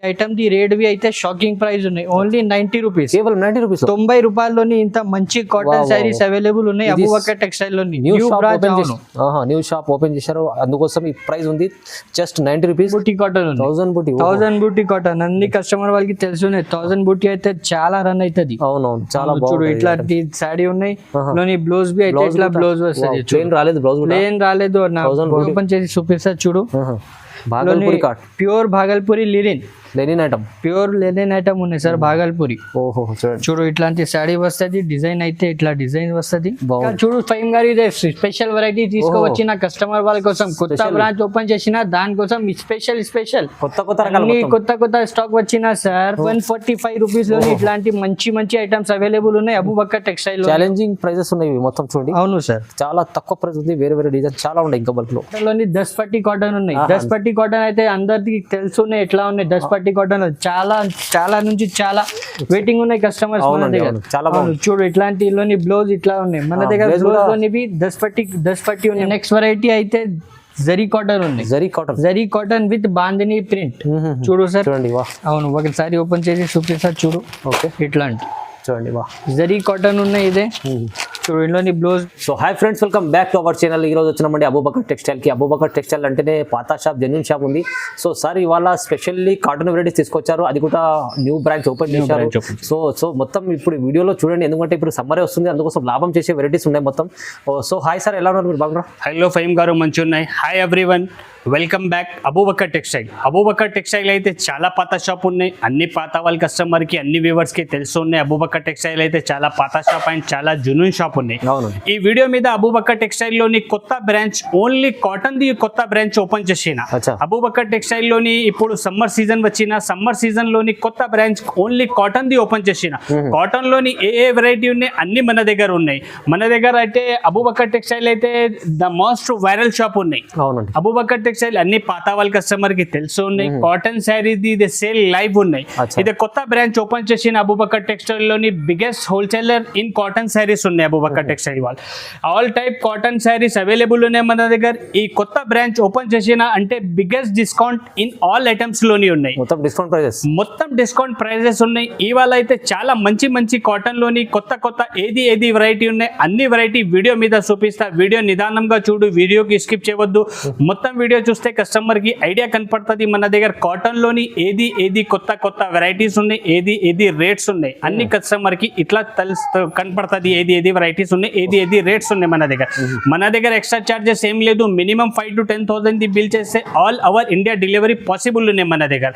Item the rate వి అయితే shocking price ఉన్నాయి. Only 90 rupees, కేవలం 90 రూపీస్. 90 రూపాయల్లోని ఇంత మంచి కాటన్ శారీస్ అవైలబుల్ ఉన్నాయి అబూబకర్ టెక్స్టైల్ లోని. న్యూ షాప్ ఓపెన్ చేశారు, అందుకోసం ఈ ప్రైస్ ఉంది జస్ట్ 90 రూపీస్. బూటీ కాటన్ 1000 బూటీ కాటన్ అన్ని కస్టమర్ వాళ్ళకి తెలుసునే. 1000 బూటీ అయితే చాలా రన్ అవుతుంది. అవునవును, చాలా చూడు ఇట్లాంటి శారీ ఉన్నాయి. లోని బ్లౌజ్ బి అయితే ఇట్లా బ్లౌజ్ వస్తుంది. ప్లేన్ రాలేదు, బ్లౌజ్ ప్లేన్ రాలేదు. ఓపెన్ చేసి చూపిస్తా చూడు. భాగల్పూరి కాట్, pure Bhagalpuri linen item, pure linen item ఉన్నాయి సార్ భాగల్పూరి. ఓహో చూడు ఇట్లాంటి శారీ వస్తుంది. డిజైన్ అయితే ఇట్లా డిజైన్ వస్తుంది. చూడు ఫైమ్ గారు ఇదే స్పెషల్ వెరైటీ తీసుకువచ్చిన కస్టమర్ వాళ్ళ కోసం. కొత్త బ్రాంచ్ ఓపెన్ చేసిన దానికోసం స్పెషల్ కొత్త స్టాక్ వచ్చిన సార్. 145 రూపీస్ లోని ఇట్లాంటి మంచి ఐటమ్స్ అవైలబుల్ ఉన్నాయి అబూబకర్ టెక్స్టైల్. ఛాలెంజింగ్ ప్రైజెస్ ఉన్నాయి మొత్తం చూడండి. అవును సార్, చాలా తక్కువ ప్రైస్ ఉంది. వేరే డిజైన్ చాలా ఉన్నాయి. ఇంకా బల్క్ లో 10 పట్టి కాటన్ ఉన్నాయి. 10 పట్టి కాటన్ అయితే అందరికి తెలుసున్నాయి ఎట్లా ఉన్నాయి. 10 పట్టి కాటన్ చాలా నుంచి చాలా వెయిటింగ్ ఉన్నాయి కస్టమర్స్ మన దగ్గర. చాలా చూడు ఇట్లాంటి లోని బ్లౌజ్ ఇట్లా ఉన్నాయి మన దగ్గర. బ్లౌజ్ లోని 10 పట్టి ఉన్నాయి. నెక్స్ట్ వెరైటీ అయితే జరీ కాటన్ ఉంది. Zari cotton with bandhani print. చూడు సార్, అవును ఒకసారి ఓపెన్ చేసి చూపిస్తా చూడు. ఓకే, ఇట్లాంటి చూడండి జరీ కాటన్ ఉన్నాయి. ఇదే చూడండి blouse. So hi friends, welcome back to our channel. ఈ రోజు వచ్చినామండి అబూబకర్ టెక్స్టైల్ కి. అబూబకర్ టెక్స్టైల్ అంటేనే పాత షాప్, జెన్యూన్ షాప్ ఉంది. సో సార్ ఇవాళ స్పెషల్లీ కాటన్ వెరైటీస్ తీసుకొచ్చారు. అది కూడా న్యూ బ్రాంచ్ ఓపెన్ చేశారు. సో మొత్తం ఇప్పుడు వీడియోలో చూడండి, ఎందుకంటే ఇప్పుడు సమ్మర్ వస్తుంది, అందుకోసం లాభం చేసే వెరైటీస్ ఉన్నాయి మొత్తం. సో హాయ్ సార్, ఎలా ఉన్నారు మీరు? బాగున్నారా? హలో ఫైమ్ గారు, మంచి ఉన్నాయి. Hi everyone, welcome back Abu Bakr textile. Abu Bakr textile అయితే చాలా పాత షాప్ ఉన్నాయి. అన్ని పాత వాళ్ళ కస్టమర్కి, అన్ని వ్యూవర్స్కి తెలుసు ఉన్నాయి. అబూబకర్ టెక్స్టైల్ అయితే చాలా పాత షాప్ అండ్ చాలా జునూన్ షాప్ ఉన్నాయి. ఈ వీడియో మీద అబూబకర్ టెక్స్టైల్ లోని కొత్త బ్రాంచ్, ఓన్లీ కాటన్ ది కొత్త బ్రాంచ్ ఓపెన్ చేసిన. అబూబకర్ టెక్స్టైల్ లోని ఇప్పుడు సమ్మర్ సీజన్ వచ్చిన, సమ్మర్ సీజన్ లోని కొత్త branch only cotton the open చేసిన. కాటన్ లోని ఏ వెరైటీ ఉన్నాయి అన్ని మన దగ్గర ఉన్నాయి. మన దగ్గర అయితే అబూబకర్ టెక్స్టైల్ అయితే ద మోస్ట్ వైరల్ షాప్ ఉన్నాయి. అబూబకర్ టెక్స్టైల్ అన్ని పాత వాళ్ళ కస్టమర్ కి తెలుసు ఉన్నాయి. కాటన్ శారీది ఇది సేల్ లైవ్ ఉన్నాయి. ఇది కొత్త బ్రాంచ్ ఓపెన్ చేసిన అబూబకర్ టెక్స్టైల్ లోని biggest wholesaler in cotton saris ఉన్నాయి అబూబకర్ టెక్స్టైల్ వాళ్ళు. All type cotton saris available ఉన్నాయి మన దగ్గర. ఈ కొత్త బ్రాంచ్ ఓపెన్ చేసిన అంటే biggest discount in all items లోని ఉన్నాయి. మొత్తం డిస్కౌంట్ ప్రైజెస్ ఉన్నాయి. ఇవాళ అయితే చాలా మంచి కాటన్ లోని కొత్త ఏది వెరైటీ ఉన్నాయి అన్ని వెరైటీ వీడియో మీద చూపిస్తా. వీడియో నిదానంగా చూడు, వీడియోకి స్కిప్ చేయవద్దు. మొత్తం వీడియో చూస్తే కస్టమర్ కి ఐడియా కనపడుతుంది మన దగ్గర కాటన్ లోని ఏది కొత్త వెరైటీస్ ఉన్నాయి, ఏది రేట్స్ ఉన్నాయి అన్ని కస్టమర్ కి ఇట్లా కనపడుతుంది. ఏది వెరైటీస్ ఉన్నాయి, ఏది రేట్స్ ఉన్నాయి మన దగ్గర ఎక్స్ట్రా చార్జెస్ ఏం లేదు. మినిమం 5 to 10,000 ది బిల్ చేస్తే all over India delivery possible ఉన్నాయి మన దగ్గర.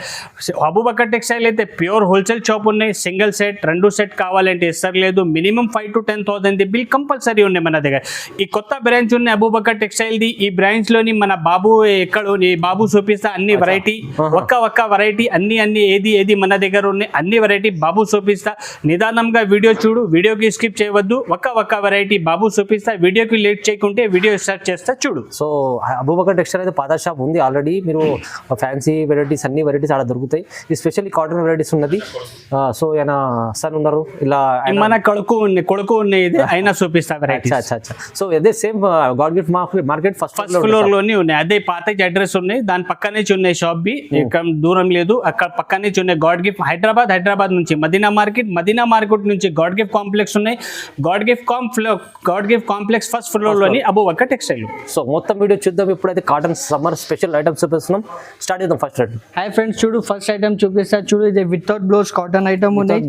అబూబకర్ టెక్స్టైల్ అయితే ప్యూర్ హోల్సేల్ షాప్ ఉన్నాయి. సింగిల్ సెట్ 2 సెట్ కావాలంటే ఇస్తారు లేదు. Minimum 5 to 10,000 the bill compulsory ఉన్నాయి మన దగ్గర. ఈ కొత్త బ్రాంచ్ ఉన్నాయి అబూబకర్ టెక్స్టైల్ ది. ఈ బ్రాంచ్ లోని మన బాబు ఎక్కడ బాబు చూపిస్తా అన్ని వెరైటీ, ఒక్క వెరైటీ అన్ని ఏది మన దగ్గర ఉన్నాయి అన్ని వెరైటీ బాబు చూపిస్తా. నిదానంగా వీడియో చూడు, వీడియోకి స్కిప్ చేయవద్దు. ఒక్క వెరైటీ బాబు చూపిస్తా. వీడియోకి లేట్ చేయకుంటే వీడియో స్టార్ట్ చేస్తా చూడు. సో అబూబకర్ టెక్స్టైల్ అయితే పాత షాప్ ఉంది ఆల్రెడీ. మీరు ఫ్యాన్సీ వెరైటీస్ అన్ని వెరైటీస్ ఆడ దొరుకుతాయి. ఎస్పెషల్లీ కాటన్ వెరైటీస్ ఉన్నది. సో ఆయన సన్ ఉన్నారు, ఇలా మన కొడుకు ఉన్నాయి ఇది అయినా చూపిస్తా వెరైటీ. సో అదే same God gift market first floor లోనే ఉన్నాయి. అదే పాత అడ్రస్ ఉన్నాయి, దాని పక్కనే ఉన్నాయి షాప్ బి, దూరం లేదు. అక్కడ పక్కనే ఉన్నాయి గాడ్ గిఫ్ట్ హైదరాబాద్ నుంచి మదీనా మార్కెట్ నుంచి గాడ్ గిఫ్ట్ కాంప్లెక్స్ ఉన్నాయి. God gift complex first floor లోని అబూబకర్ టెక్స్టైల్. సో మొత్తం వీడియో చూద్దాం. ఇప్పుడైతే కాటన్ సమ్మర్ స్పెషల్ ఐటమ్స్ చూపిస్తున్నాం. స్టార్ట్ చేద్దాం ఫస్ట్ ఐటమ్. హాయ్ ఫ్రెండ్స్, చూడు ఫస్ట్ ఐటమ్ చూపిస్తా చూడు. ఇది వితౌట్ బ్లౌజ్ కాటన్ ఐటమ్ ఉన్నాయి.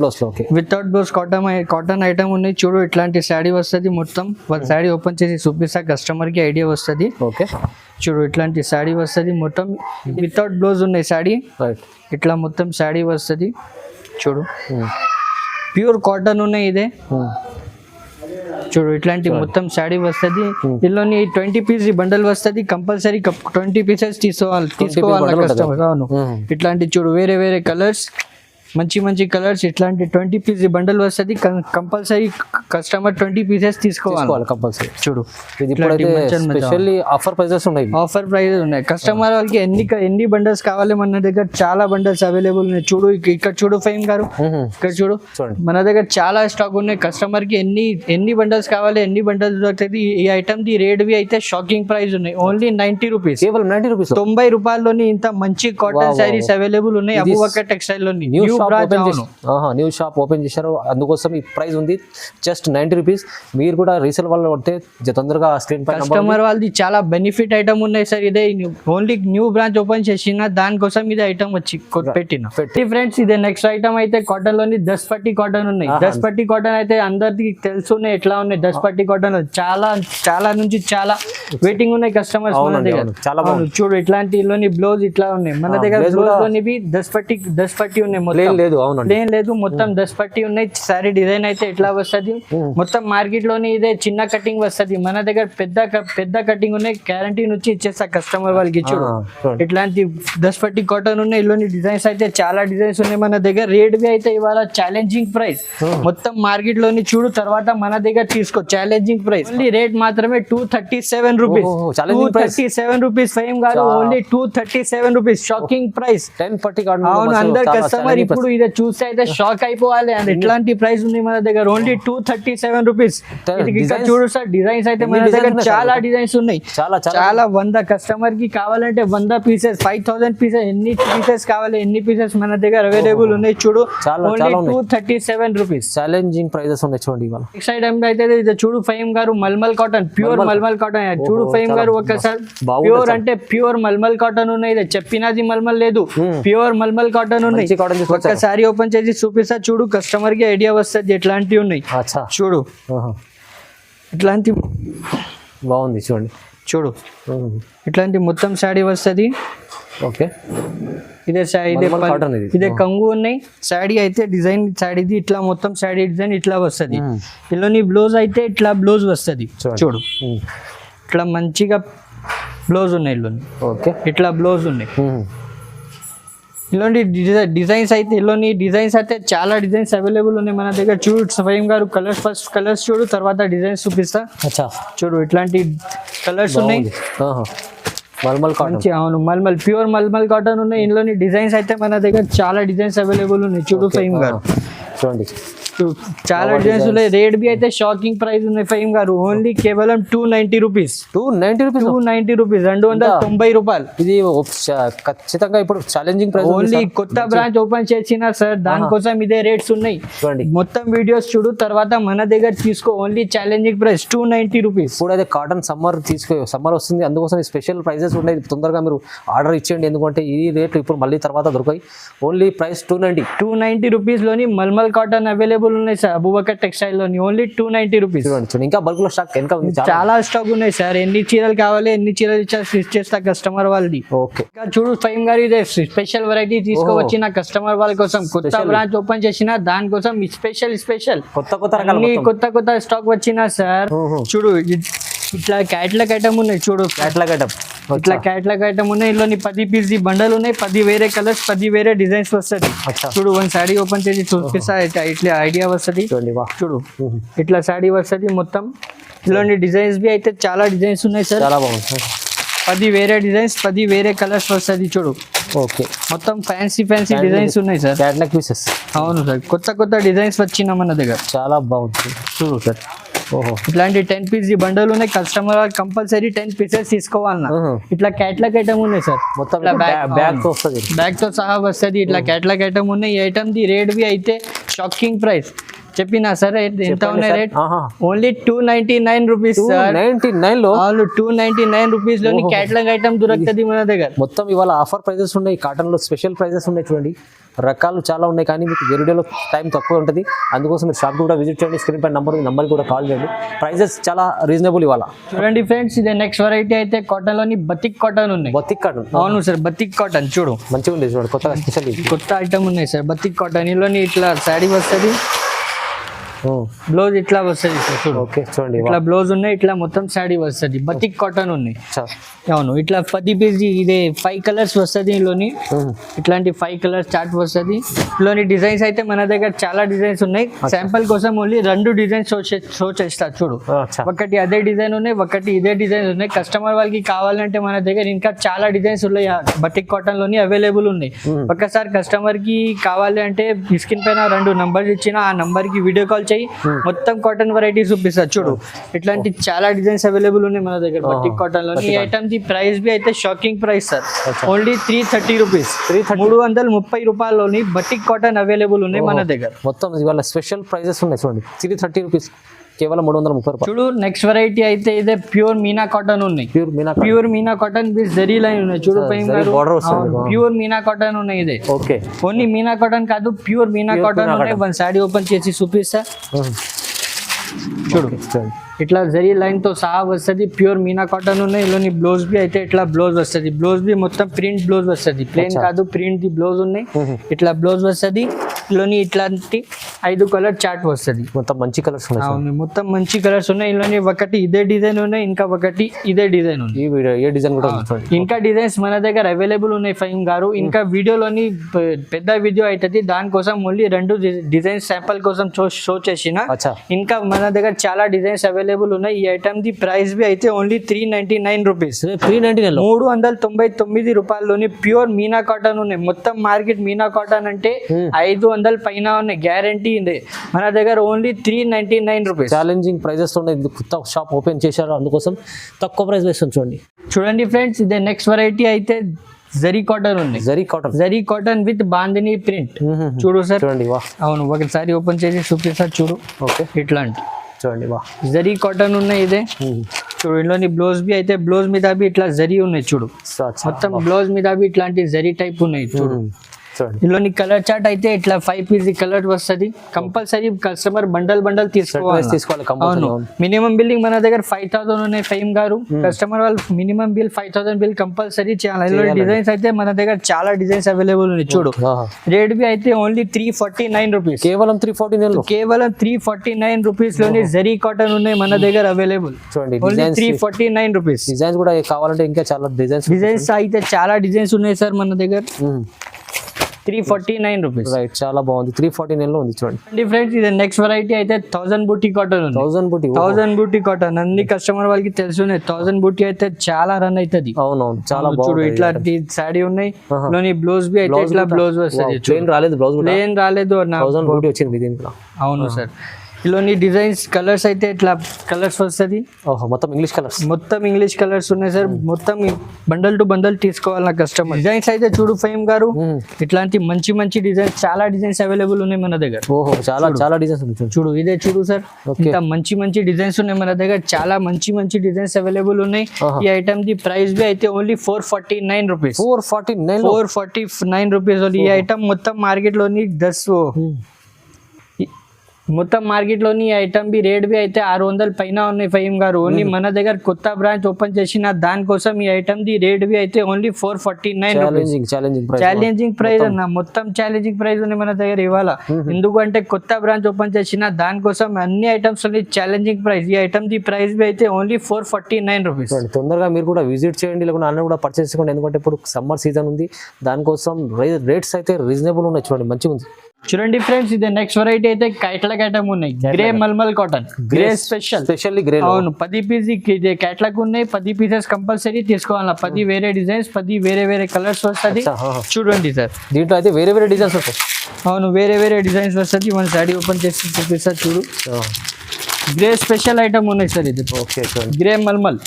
వితౌట్ బ్లౌజ్ కాటన్ ఐటమ్ ఉన్నాయి. చూడు ఇట్లాంటి శారీ వస్తుంది. మొత్తం శారీ ఓపెన్ చేసి చూపిస్తా, కస్టమర్ కి ఐడియా వస్తుంది. ఓకే, చూడు ఇట్లాంటి శారీ వస్తుంది. మొత్తం వితౌట్ బ్లౌజ్ ఉన్నాయి శారీ. ఇట్లా మొత్తం శారీ వస్తుంది. చూడు ప్యూర్ కాటన్ ఉన్నాయి. ఇదే చూడు ఇట్లాంటి మొత్తం శారీ వస్తుంది. ఇందులోని 20 పీస్ బండల్ వస్తుంది. కంపల్సరీ 20 పీసెస్ తీసుకోవాలి కస్టమర్. అవును, ఇట్లాంటి చూడు వేరే కలర్స్ మంచి మంచి కలర్స్ ఇట్లాంటి 20 పీస్ బండల్ వస్తుంది. కంపల్సరీ కస్టమర్ 20 పీసెస్ తీసుకోవాలి కంపల్సరీ. చూడు ఇది ఇప్పుడైతే స్పెషల్లీ ఆఫర్ ప్రైజెస్ ఉన్నాయి. ఆఫర్ ప్రైజెస్ ఉన్నాయి. కస్టమర్ వాళ్ళకి ఎన్ని బండల్స్ కావాలి మన దగ్గర చాలా బండల్స్ అవైలబుల్ ఉన్నాయి. చూడు ఇక్కడ చూడు ఫైమ్ గారు, ఇక్కడ చూడు మన దగ్గర చాలా స్టాక్ ఉన్నాయి. కస్టమర్ కి ఎన్ని బండల్స్ కావాలి ఎన్ని బండల్స్ దొరుకుతుంది. ఈ ఐటమ్ ది రేట్ వి అయితే షాకింగ్ ప్రైస్ ఉన్నాయి. ఓన్లీ 90 రూపీస్, కేవలం 90 రూపీస్, 90 రూపాయల్లోని ఇంత మంచి కాటన్ శారీస్ అవైలబుల్ ఉన్నాయి అబూబకర్ టెక్స్టైల్ లోని. న్యూ షాప్ ఓపెన్ చేశారు, అందుకోసం ఈ ప్రైస్ ఉంది జస్ట్ 90 రూపీస్. మీరు కూడా రీసేల్ వాళ్ళు పడితే తొందరగా స్క్రీన్ పై కస్టమర్ వాళ్ళది చాలా బెనిఫిట్ ఐటమ్ ఉన్నాయి సార్. ఇదే ఓన్లీ న్యూ బ్రాంచ్ ఓపెన్ చేసిన దానికోసం ఇది ఐటమ్ వచ్చి పెట్టిన ఫ్రెండ్స్. ఇదే నెక్స్ట్ ఐటమ్ అయితే కాటన్ లోని దస్పట్టి కాటన్ ఉన్నాయి. దస్పట్టి కాటన్ అయితే అందరికి తెలుసున్నాయి ఎట్లా ఉన్నాయి. దస్పట్టి కాటన్ చాలా నుంచి చాలా వెయిటింగ్ ఉన్నాయి కస్టమర్స్ మన దగ్గర. చూడు ఇట్లాంటి బ్లౌజ్ ఇట్లా ఉన్నాయి మన దగ్గర. బ్లౌజ్ లోని దస్పట్టి ఉన్నాయి, ప్లేన్ లేదు, మొత్తం దస్పట్టి ఉన్నాయి. సారీ డిజైన్ అయితే ఎట్లా వస్తుంది మొత్తం మార్కెట్ లోని ఇదే చిన్న కటింగ్ వస్తుంది. మన దగ్గర పెద్ద కటింగ్ ఉన్నాయి. గ్యారంటీ నుంచి ఇచ్చేస్తా కస్టమర్ వాళ్ళకి. చూడు ఇట్లాంటి దస్పట్టి కాటన్ ఉన్నాయి. ఇల్లోని డిజైన్స్ అయితే చాలా డిజైన్స్ ఉన్నాయి మన దగ్గర. రేట్ బి అయితే ఇవాళ ఛాలెంజింగ్ ప్రైస్ మొత్తం మార్కెట్ లోని. చూడు తర్వాత మన దగ్గర తీసుకో ఛాలెంజింగ్ ప్రైస్. ఓన్లీ రేట్ మాత్రమే 237 రూపీస్. 237 రూపీస్ ఫైమ్ గారు, ఓన్లీ 237 రూపీస్ షాకింగ్ ప్రైస్. 10 పట్టి అవును, అందరు కస్టమర్ ఇప్పుడు ఇదే చూస్తే అయితే షాక్ అయిపోవాలి. అండ్ ఎట్లాంటి ప్రైస్ ఉంది మన దగ్గర. Only 237 rupees. చూడు సార్ డిజైన్స్ అయితే మన దగ్గర చాలా డిజైన్స్ ఉన్నాయి. చాలా 100 కస్టమర్ కి కావాలంటే 100 పీసెస్, 5000 పీసెస్, ఎన్ని పీసెస్ కావాలి ఎన్ని పీసెస్ మన దగ్గర అవైలబుల్ ఉన్నాయి. చూడు ఓన్లీ 237 రూపీస్. ఛాలెంజింగ్ ప్రైజెస్ ఉన్నాయి చూడండి. నెక్స్ట్ ఐటమ్ అయితే ఇది చూడు ఫైమ్ గారు malmal cotton, pure malmal cotton. చూడు ఫైమ్ గారు ఒకసారి ప్యూర్ అంటే ప్యూర్ మల్మల్ కాటన్ ఉన్నాయి. ఇది చెప్పినది మల్మల్ లేదు, ప్యూర్ మల్మల్ కాటన్ ఉన్నాయి. ఒకసారి ఓపెన్ చేసి చూపిస్తా. చూడు కస్టమర్ కి ఐడియా వస్తుంది ఎట్లాంటివి ఉన్నాయి. చూడు ఇట్లాంటి బాగుంది చూడండి. చూడు ఇట్లాంటి మొత్తం శాడీ వస్తుంది. ఓకే ఇదే కంగు ఉన్నాయి. శాడీ అయితే డిజైన్ శాడీది ఇట్లా మొత్తం శాడీ డిజైన్ ఇట్లా వస్తుంది. ఇందులోని బ్లౌజ్ అయితే ఇట్లా బ్లౌజ్ వస్తుంది. చూడు ఇట్లా మంచిగా బ్లౌజ్ ఉన్నాయి. ఇల్లుని ఓకే ఇట్లా బ్లౌజ్ ఉన్నాయి. ఇలాంటి డిజైన్స్ అయితే డిజైన్స్ అయితే చాలా డిజైన్స్ అవైలబుల్ ఉన్నాయి మన దగ్గర. చూడు స్వయం గారు కలర్స్, ఫస్ట్ కలర్స్ చూడు తర్వాత డిజైన్స్ చూపిస్తా. చూడు ఇట్లాంటి కలర్స్ ఉన్నాయి. మల్మల్ కాటన్, అవును మల్మల్, ప్యూర్ మల్మల్ కాటన్ ఉన్నాయి. ఇందులోని డిజైన్స్ అయితే మన దగ్గర చాలా డిజైన్స్ అవైలబుల్ ఉన్నాయి. చూడు ఫైమ్ గారు చూడండి చాలా డిజైన్స్ ఉన్నాయి. రేట్ బి అయితే షాకింగ్ ప్రైస్ ఉన్నాయి ఫైమ్ గారు. ఓన్లీ కేవలం 290 రూపీస్. 290 రూపీస్, 290 రూపాయలు. ఇది ఖచ్చితంగా ఇప్పుడు ఛాలెంజింగ్ ప్రైస్. ఓన్లీ కొత్త బ్రాంచ్ ఓపెన్ చేసిన సార్ దానికోసం ఇదే రేట్స్ ఉన్నాయి. మొత్తం వీడియోస్ చూడు తర్వాత మన దగ్గర తీసుకో. Only challenging price 290 rupees. ఇప్పుడు అయితే కాటన్ సమ్మర్ వస్తుంది, అందుకోసం స్పెషల్ ప్రైజెస్ ఉన్నాయి. తొందరగా మీరు ఆర్డర్ ఇచ్చేయండి, ఎందుకంటే ఈ రేట్ ఇప్పుడు మళ్ళీ తర్వాత దొరకాయి. ఓన్లీ ప్రైస్ 290 రూపీస్ లోని మల్మల్ కాటన్ అవైలబుల్ ఉన్నాయి సార్ అబూబకర్ టెక్స్టైల్ లోని. Only 290 rupees. ఇంకా బల్క్ లో స్టాక్ ఇంకా ఉంది, చాలా స్టాక్ ఉన్నాయి సార్. ఎన్ని చీరలు కావాలి ఎన్ని చీరలు ఇచ్చేస్తా కస్టమర్ వాళ్ళది. ఓకే చూడు ఫైమ్ గారు ఇదే స్పెషల్ వెరైటీ తీసుకువచ్చిన కస్టమర్ వాళ్ళ కోసం. కొత్త బ్రాంచ్ ఓపెన్ చేసిన దానికోసం స్పెషల్ కొత్త స్టాక్ వచ్చిన సార్. చూడు ఇట్లా క్యాట్లాగ్ ఐటమ్ ఉన్నాయి. చూడు ఇట్లా క్యాట్లాగ్ ఐటమ్ ఉన్నాయి. ఇందులో 10 పీస్ బండల్ ఉన్నాయి. 10 వేరే కలర్స్, 10 వేరే డిజైన్స్ వస్తుంది. చూడు వన్ సాడీ ఓపెన్ చేసి చూపిస్తా ఇట్లా ఐడియా వస్తుంది. చూడు ఇట్లా సాడీ వస్తుంది మొత్తం. ఇందులోని డిజైన్స్ బి అయితే చాలా డిజైన్స్ ఉన్నాయి సార్. చాలా బాగుంది. 10 వేరే డిజైన్స్, 10 వేరే కలర్స్ వస్తుంది. చూడు ఓకే మొత్తం ఫ్యాన్సీ డిజైన్స్ ఉన్నాయి సార్. Catalogue pieces. అవును సార్, కొత్త డిజైన్స్ వచ్చిన మన దగ్గర. చాలా బాగుంది. చూడు సార్ ఇట్లాంటి 10 పీస్ బండల్ ఉన్నాయి. కస్టమర్ కంపల్సరీ 10 పీసెస్ తీసుకోవాలన్నా. ఇట్లా క్యాట్లాగ్ ఐటమ్ ఉన్నాయి సార్. మొత్తం బ్యాగ్ తో సహా వస్తుంది. ఇట్లా క్యాట్లాగ్ ఐటమ్ ఉన్నాయి. ఈ ఐటమ్ ది రేట్ బి అయితే షాకింగ్ ప్రైస్ చెప్పినా సార్. ఎంత ఉన్నాయి రేట్? Only 299 rupees. 299 రూపీస్ లోని క్యాట్లాగ్ ఐటమ్ దొరుకుతుంది మన దగ్గర. మొత్తం ఇవాళ ఆఫర్ ప్రైజెస్ ఉన్నాయి. కాటన్ లో స్పెషల్ ప్రైజెస్ ఉన్నాయి. చూడండి రకాలు చాలా ఉన్నాయి, కానీ మీకు వీడియోలో టైం తక్కువ ఉంటుంది. అందుకోసం మీరు షాప్ కూడా విజిట్ చేయండి. స్క్రీన్ పై నంబర్ కూడా కాల్ చేయండి. ప్రైజెస్ చాలా రీజనబుల్ ఇవాళ. చూడండి ఫ్రెండ్స్ ఇదే నెక్స్ట్ వెరైటీ అయితే కాటన్ లోని బతిక్ కాటన్ ఉన్నాయి. బతిక్ కాటన్, అవును సార్ బతిక్ కాటన్. చూడు మంచిగా ఉంది. చూడండి కొత్తగా స్పెషల్ కొత్త ఐటమ్ ఉన్నాయి సార్ బతిక్ కాటన్. ఇందులోని ఇట్లా శాడీ వస్తుంది. బ్లౌజ్ ఇట్లా వస్తుంది సార్ చూడు. ఓకే చూడండి ఇట్లా బ్లౌజ్ ఉన్నాయి, ఇట్లా మొత్తం సాడీ వస్తుంది, బతిక్ కాటన్ ఉన్నాయి. అచ్చా. అవును ఇట్లా 10 పీస్ ఇదే 5 కలర్స్ వస్తుంది ఇందులోని. ఇట్లాంటి 5 కలర్స్ చార్ట్ వస్తుంది. ఇందులోని డిజైన్స్ అయితే మన దగ్గర చాలా డిజైన్స్ ఉన్నాయి. శాంపుల్ కోసం ఓన్లీ 2 డిజైన్స్ షో చేస్తా చూడు. అచ్చా. ఒకటి అదే డిజైన్ ఉన్నాయి, ఒకటి ఇదే డిజైన్ ఉన్నాయి. కస్టమర్ వాళ్ళకి కావాలంటే మన దగ్గర ఇంకా చాలా డిజైన్స్ ఉన్నాయి బతిక్ కాటన్ లోని అవైలబుల్ ఉన్నాయి. ఒక్కసారి కస్టమర్ కి కావాలి అంటే స్క్రీన్ పైన 2 నంబర్స్ ఇచ్చిన ఆ నంబర్ కి వీడియో కాల్ చేయి, మొత్తం కాటన్ వెరైటీ చూపిస్తా చూడు. ఇట్లాంటి చాలా డిజైన్స్ అవైలబుల్ ఉన్నాయి మన దగ్గర బతిక్ కాటన్ లో. ఈ ఐటమ్ ది ప్రైస్ బి అయితే shocking price sir, only 330 rupees. 330 రూపాయల్లోని బతిక్ కాటన్ అవైలబుల్ ఉన్నాయి మన దగ్గర. మొత్తం ఇవాళ స్పెషల్ ప్రైజెస్ ఉన్నాయి చూడండి. 330 రూపీస్ కేవలం 330 రూపాయలు. చూడు నెక్స్ట్ వెరైటీ అయితే ఇదే ప్యూర్ మీనా కాటన్ ఉన్నాయి. ప్యూర్ మీనా కాటన్ విత్ జరీ లైన్ ఉన్నాయి చూడు. ప్యూర్ మీనా కాటన్ ఉన్నాయి ఇదే. ఓకే ఓన్లీ మీనా కాటన్ కాదు, ప్యూర్ మీనా కాటన్ ఉన్నాయి. వన్ సాడీ ఓపెన్ చేసి చూపిస్తా చూడు. ఇట్లా జరీ లైన్ తో సహా వస్తుంది. ప్యూర్ మీనా కాటన్ ఉన్నాయి. ఇందులోని బ్లౌజ్ బి అయితే ఇట్లా బ్లౌజ్ వస్తుంది. బ్లౌజ్ బి మొత్తం ప్రింట్ బ్లౌజ్ వస్తుంది, ప్లేన్ కాదు, ప్రింట్ ది బ్లౌజ్ ఉన్నాయి. ఇట్లా బ్లౌజ్ వస్తుంది. ఇందులోని ఇట్లాంటి 5 కలర్ చార్ట్ వస్తుంది. మొత్తం మంచి కలర్స్ ఉన్నాయి. అవును మొత్తం మంచి కలర్స్ ఉన్నాయి. ఇందులోని ఒకటి ఇదే డిజైన్ ఉన్నాయి, ఇంకా ఒకటి ఇదే డిజైన్ ఉంది. ఈ వీడియో ఏ డిజైన్ కూడా ఇంకా డిజైన్స్ మన దగ్గర అవైలబుల్ ఉన్నాయి ఫహీమ్ గారు. ఇంకా వీడియోలోని పెద్ద వీడియో అవుతుంది, దానికోసం ఓన్లీ 2 డిజైన్స్ శాంపుల్ కోసం షో చేసిన. ఇంకా మన దగ్గర చాలా డిజైన్స్ అవైలబుల్ ఉన్నాయి. ఈ ఐటమ్ ది ప్రైస్ బి అయితే ఓన్లీ 399 రూపీస్. 399 రూపాయల్లోని ప్యూర్ మీనా కాటన్ ఉన్నాయి. మొత్తం మార్కెట్ మీనా కాటన్ అంటే 500 పైన ఉన్నాయి, గ్యారంటీ ఉంది. మన దగ్గర ఓన్లీ 399 రూపీస్. ఛాలెంజింగ్ ప్రైజెస్ ఉన్నాయి. కొత్త షాప్ ఓపెన్ చేశారు, అందుకోసం తక్కువ ప్రైస్ వేస్తుంది చూడండి. చూడండి ఫ్రెండ్స్, ఇదే నెక్స్ట్ వెరైటీ అయితే జరీ కాటన్ ఉంది. Zari cotton with bandhani print చూడు సార్. చూడండి వా. అవును ఒకసారి ఓపెన్ చేసి చూపిస్తా చూడు. ఓకే ఇట్లాంటి చూడండి వా, జరీ కాటన్ ఉన్నాయి ఇదే చూడు. ఇందులోని బ్లౌజ్ బి అయితే బ్లౌజ్ మీద బి ఇట్లా జరీ ఉన్నాయి చూడు. మొత్తం బ్లౌజ్ మీద బి ఇట్లాంటి జరీ టైప్ ఉన్నాయి చూడు. ఇందులోని కలర్ చార్ట్ అయితే ఇట్లా 5 పీస్ కలర్ వస్తుంది. కంపల్సరీ కస్టమర్ బండల్ తీసుకోవాలి. అవును మినిమం బిల్లింగ్ మన దగ్గర 5000 ఉన్నాయి ఫహీమ్ గారు. కస్టమర్ వాళ్ళు మినిమం బిల్ 5000 బిల్ కంపల్సరీ చేయాలి. ఇందులో డిజైన్స్ అయితే మన దగ్గర చాలా డిజైన్స్ అవైలబుల్ ఉన్నాయి చూడు. రేట్ బి అయితే ఓన్లీ 349 రూపీస్. కేవలం 349 రూపీస్ లోని జరీ కాటన్ ఉన్నాయి మన దగ్గర అవైలబుల్. చూడండి ఓన్లీ 349 రూపీస్. డిజైన్స్ కూడా కావాలంటే ఇంకా చాలా డిజైన్స్ అయితే చాలా డిజైన్స్ ఉన్నాయి సార్ మన దగ్గర. 349 రూపీస్. రైట్, చాలా బాగుంది. 349 లో ఉంది చూడండి. ఫ్రెండ్స్ ఇది నెక్స్ట్ వెరైటీ అయితే 1000 బూటీ కాటన్ ఉంది. 1000 బూటీ కాటన్ అన్ని కస్టమర్ వాళ్ళకి తెలుసు. 1000 బూటీ అయితే చాలా రన్ అవుతుంది. అవునవును చాలా బాగుంది. చూడు ఇట్లాంటి సాడీ ఉన్నాయి. లోని బ్లౌజ్ బి అయితే ఇట్లా బ్లౌజ్ వస్తుంది. ప్లేన్ రాలేదు, బ్లౌజ్ ప్లేన్ రాలేదు. 1000 బూటీ వచ్చింది దీంట్లో. అవును సార్. ఇందులోని డిజైన్స్ కలర్స్ అయితే ఇట్లా కలర్స్ వస్తుంది. మొత్తం ఇంగ్లీష్ కలర్స్ ఉన్నాయి సార్. మొత్తం బండల్ టు బండల్ తీసుకోవాలి నా కస్టమర్. డిజైన్స్ అయితే చూడు ఫహీమ్ గారు, ఇట్లాంటి మంచి డిజైన్స్ చాలా డిజైన్స్ అవైలబుల్ ఉన్నాయి మన దగ్గర. చాలా డిజైన్స్ చూడు. ఇదే చూడు సార్, ఇంకా మంచి డిజైన్స్ ఉన్నాయి మన దగ్గర. చాలా మంచి డిజైన్స్ అవైలబుల్ ఉన్నాయి. ఈ ఐటమ్ ది ప్రైస్ బి అయితే ఓన్లీ 449 రూపీస్. 449 రూపీస్. ఈ ఐటమ్ మొత్తం మార్కెట్ లోని మొత్తం మార్కెట్ లోని ఐటమ్ బి రేట్ బి అయితే 600 పైన ఉన్నాయి ఫహీమ్ గారు. ఓన్లీ మన దగ్గర కొత్త బ్రాంచ్ ఓపెన్ చేసిన దానికోసం ఈ ఐటమ్ ది రేట్ బి అయితే ఓన్లీ 449 ఛాలెంజింగ్ ప్రైస్ అన్న. మొత్తం ఛాలెంజింగ్ ప్రైస్ ఉన్నాయి మన దగ్గర ఇవాళ. ఎందుకంటే కొత్త బ్రాంచ్ ఓపెన్ చేసిన దానికోసం అన్ని ఐటమ్స్ ఛాలెంజింగ్ ప్రైస్. ఈ ఐటమ్ ది ప్రైస్ బి అయితే ఓన్లీ 449 రూపీస్. తొందరగా మీరు కూడా విజిట్ చేయండి, లేకుంటే అన్న కూడా పర్చేస్ చేసుకోండి. ఎందుకంటే ఇప్పుడు సమ్మర్ సీజన్ ఉంది, దానికోసం రేట్స్ అయితే రీజనబుల్ ఉన్నాయి. చూడండి మంచిగా ఉంది. చూడండి ఫ్రెండ్స్, ఇది నెక్స్ట్ వెరైటీ అయితే క్యాట్లాగ్ ఐటమ్ ఉన్నాయి. Grey mulmul cotton, grey specially grey. అవును 10 పీస్ ఇది క్యాట్లాగ్ ఉన్నాయి. 10 పీసెస్ కంపల్సరీ తీసుకోవాలి. 10 వేరే డిజైన్స్, 10 వేరే కలర్స్ వస్తుంది. చూడండి సార్, దీంట్లో అయితే వేరే డిజైన్స్ వస్తాయి. అవును వేరే డిజైన్స్ వస్తుంది. మన సాడీ ఓపెన్ చేసి చూపిస్తా చూడు. గ్రే స్పెషల్ ఐటమ్ ఉన్నాయి సార్ ఇది. ఓకే గ్రే మల్మల్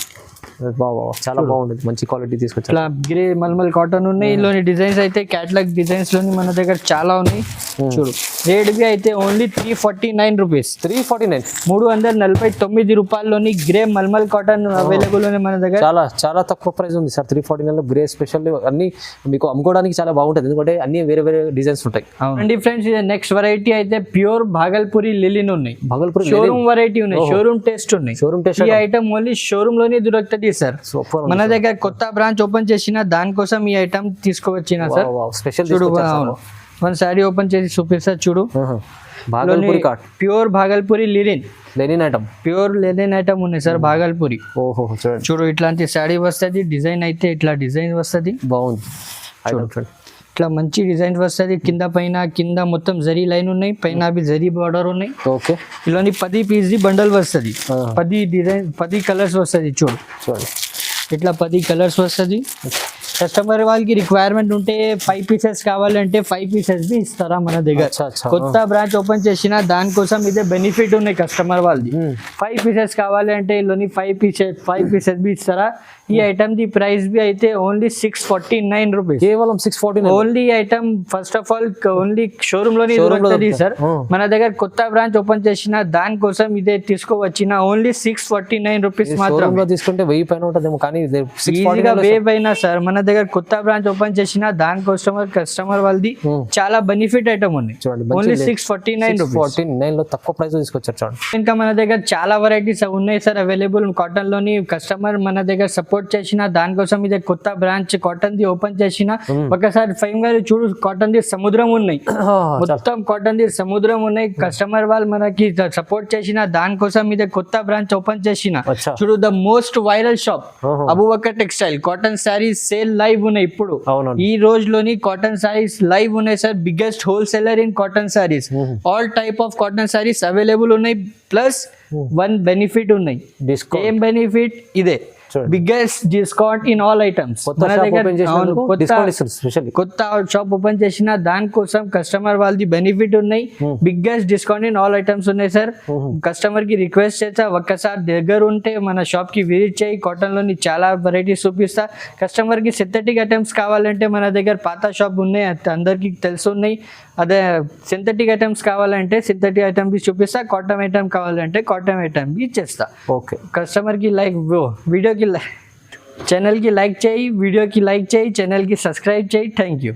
చాలా బాగుంటుంది, మంచి క్వాలిటీ తీసుకొచ్చి. ఇట్లా గ్రే మల్మల్ కాటన్ ఉన్నాయి. ఇందులోని డిజైన్స్ అయితే క్యాటలాగ్ డిజైన్స్ లోని మన దగ్గర చాలా ఉన్నాయి. చూడు రేట్ బి అయితే ఓన్లీ 349 రూపీస్. 349 రూపాయల్లోని గ్రే మల్మల్ కాటన్ అవైలబుల్ ఉన్నాయి మన దగ్గర. చాలా తక్కువ ప్రైస్ ఉంది సార్. 349 లో గ్రే స్పెషల్ అన్ని మీకు అమ్ముకోవడానికి చాలా బాగుంటుంది, ఎందుకంటే అన్ని వేరే డిజైన్స్ ఉంటాయి. అవునండి ఫ్రెండ్స్, ఇది నెక్స్ట్ వెరైటీ అయితే ప్యూర్ భాగల్పూరి లిలిన్ ఉన్నాయి. షోరూమ్ వెరైటీ ఉన్నాయి, షోరూమ్ టేస్ట్ ఉన్నాయి. ఈ ఐటమ్ ఓన్లీ షోరూమ్ లోనే దొరుకుతుంది సార్. మన దగ్గర కొత్త బ్రాంచ్ ఓపెన్ చేసిన దానికోసం ఈ ఐటమ్ తీసుకోవచ్చిన సార్. స్పెషల్ చూడు, వన్ సారీ ఓపెన్ చేసి చూపిస్తా చూడు. Bhagalpuri cotton, pure Bhagalpuri linen item. Pure linen item ఉన్నాయి సార్ భాగల్పూరి. ఓహో చూడండి, చూడు ఇట్లాంటి శారీ వస్తుంది, డిజైన్ అయితే ఇట్లా డిజైన్ వస్తుంది, బాగుంది ఐటమ్ చూడండి. ఇట్లా మంచి డిజైన్ వస్తుంది. కింద మొత్తం జరీ లైన్ ఉన్నాయి, పైన అవి జరీ బార్డర్ ఉన్నాయి. ఓకే, ఇలాని 10 పీస్ ది బండల్ వస్తుంది, 10 డిజైన్ 10 కలర్స్ వస్తుంది. చూడండి ఇట్లా 10 కలర్స్ వస్తుంది. కస్టమర్ వాళ్ళకి రిక్వైర్మెంట్ ఉంటే 5 పీసెస్ కావాలంటే 5 పీసెస్ బి ఇస్తారా మన దగ్గర. కొత్త బ్రాంచ్ ఓపెన్ చేసిన దానికోసం ఇదే బెనిఫిట్ ఉన్నాయి కస్టమర్ వాళ్ళది. 5 పీసెస్ కావాలంటే ఇలాని 5 పీసెస్ బి ఇస్తారా. ఈ ఐటమ్ ది ప్రైస్ బి అయితే ఓన్లీ 649 రూపీస్, కేవలం 649. Only item first of all only showroom లోనే దొరుకుతుంది సార్. మన దగ్గర కొత్త బ్రాంచ్ ఓపెన్ చేసిన దానికోసం ఇదే తీసుకోవచ్చిన ఓన్లీ 649 రూపీస్ మాత్రం. తీసుకుంటే 1000 పైన ఉంటుందేమో, కానీ ఈజీగా 1000 పైన సార్. మన దగ్గర కొత్త బ్రాంచ్ ఓపెన్ చేసిన దానికోసం కస్టమర్ వాళ్ళది చాలా బెనిఫిట్ ఐటమ్ ఉంది. ఓన్లీ 649 లో తక్కువ ప్రైస్ తీసుకొచ్చారు చూడండి. ఇంకా మన దగ్గర చాలా వెరైటీస్ ఉన్నాయి సార్ అవైలబుల్ కాటన్ లోని. కస్టమర్ మన దగ్గర సపోర్ట్ చేసిన దానికోసం ఇదే కొత్త బ్రాంచ్ కాటన్ ది ఓపెన్ చేసిన. ఒకసారి ఫైమ్ గారు చూడు, కాటన్ ది సముద్రం ఉన్నాయి, మొత్తం కాటన్ ది సముద్రం ఉన్నాయి. కస్టమర్ వాళ్ళు మనకి సపోర్ట్ చేసిన దానికోసం ఇదే కొత్త బ్రాంచ్ ఓపెన్ చేసిన. చూడు the most viral shop Abu Bakr textile. Cotton saris sale live ఉన్నాయి ఇప్పుడు. ఈ రోజులోని కాటన్ శారీస్ లైవ్ ఉన్నాయి sir. Biggest wholesaler in cotton saris. All type of cotton saris available ఉన్నాయి. ప్లస్ 1 బెనిఫిట్ ఉన్నాయి. ఏం బెనిఫిట్? ఇదే biggest discount in all items. కొత్త షాప్ ఓపెన్ చేసిన దానికోసం కస్టమర్ వాళ్ళది బెనిఫిట్ ఉన్నాయి. Biggest discount in all items ఉన్నాయి సార్. కస్టమర్ కి రిక్వెస్ట్ చేస్తా, ఒక్కసారి దగ్గర ఉంటే మన షాప్ కి విజిట్ చేయి. కాటన్ లోని చాలా వెరైటీస్ చూపిస్తా. కస్టమర్ కి సింథటిక్ ఐటమ్స్ కావాలంటే మన దగ్గర పాత షాప్ ఉన్నాయి, అందరికి తెలుసు ఉన్నాయి. అదే సింథటిక్ ఐటమ్స్ కావాలంటే సింథటిక్ ఐటమ్ బి చూపిస్తా. కాటన్ ఐటమ్ కావాలంటే కాటన్ ఐటమ్ బి చేస్తా. ఓకే, కస్టమర్ కి లైక్ వీడియోకి ఛానల్ కి లైక్ చేయి, వీడియోకి లైక్ చేయి, ఛానల్ కి సబ్స్క్రైబ్ చేయి. Thank you.